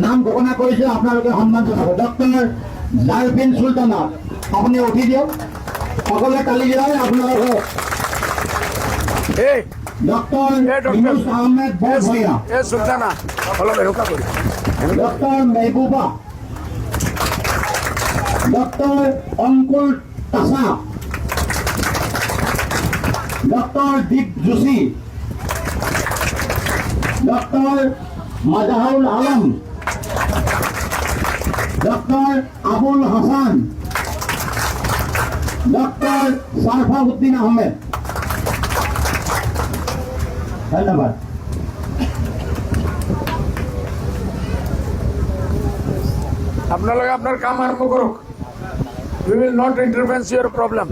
নাম ঘোষণা কৰিছে আপোনালোকে সন্মান জনাব। ডক্টৰ জাৰফিন চুলতানা, আপুনি উঠি দিয়ক, সকলোৱে তালি দিয়ক আপোনালোকক। Doctor Yunus Ahmed Bhuyan, doctor Mehbuba, doctor Ankur Tasa, doctor Deep Joshi, doctor Mazahul Alam, doctor Abul Hasan, doctor Sarfauddin Ahmed. ধন্যবাদ। আপোনালোকে আপোনাৰ কাম আৰম্ভ কৰক। We will not interference your problem.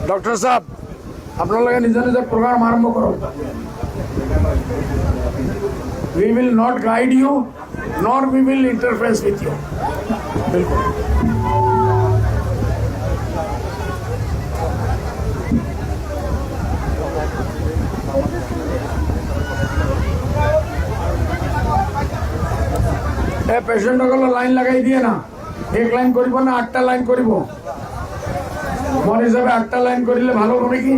Doctor সাহেব, আপোনালোকে নিজৰ নিজৰ প্ৰগ্ৰাম আৰম্ভ কৰক। We will not guide you nor we will interference with you. বিলকুল। পেশেন্টসকলে লাইন লাগাই দিয়ে না, এক লাইন কৰিব না 8টা লাইন কৰিব? মোৰ হিচাপে 8টা লাইন কৰিলে ভাল হ'ব নেকি?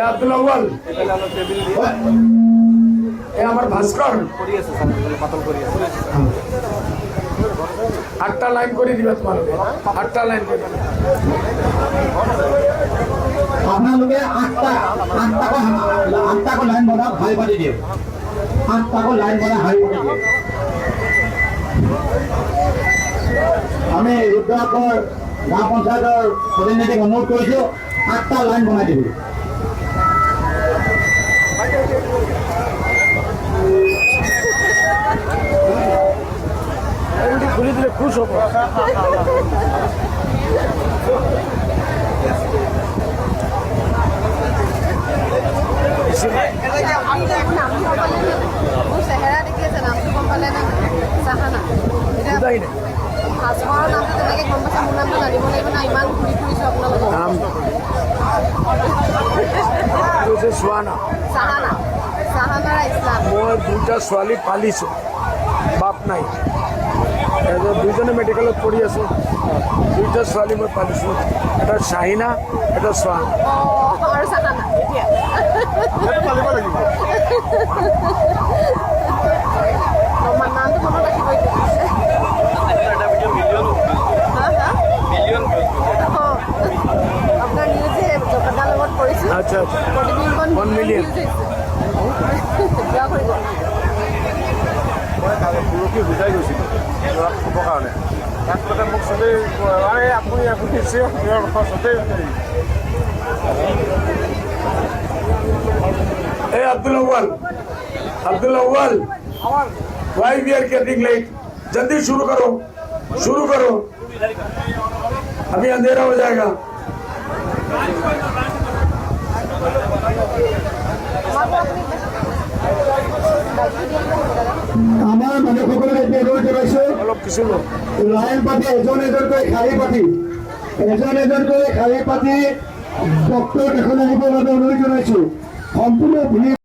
আব্দুল আউয়াল, আমার ভাস্কর 8টা লাইন করে দিবা তোমালোকে। 8টা লাইন করে আপোনালোকে আঠটাকৈ লাইন বনাই হাই পাতি দিয়ক। 8টাকৈ লাইন বনাই হাই পাতি দিয়ক। আমি ৰুদ্ৰহাটৰ গাঁও পঞ্চায়তৰ প্ৰতিনিধিক অনুৰোধ কৰিছোঁ 8টা লাইন বনাই দিব। খুলি দিলে খুশ হব। মই 2টা ছোৱালী পালিছোঁ, বাপ নাই। দুইজনে মেডিকেলত পঢ়ি আছো। 2টা ছোৱালী মই পালিছোঁ, এটা শাহিনা, এটা সোহানা। আচ্ছা আচ্ছা, 1 মিলিয়ন। পৰহি বুজাই গৈছিলোঁ ল'ৰাক থ'বৰ কাৰণে। তাৰপিছতে মোক চবেই আপুনি চবেই Hey Abdul Awwal, why we are getting late? जल्दी शुरू करो, अभी अंधेरा हो जाएगा। আমাৰ মানুহসকলে এতিয়া অনুৰোধ জনাইছোঁ, অলপ কিছু লাইন পাতি এজন এজনকৈ শাৰী পাতি ডক্টৰ এখন আহিবৰ বাবে অনুৰোধ জনাইছোঁ। সম্পূৰ্ণ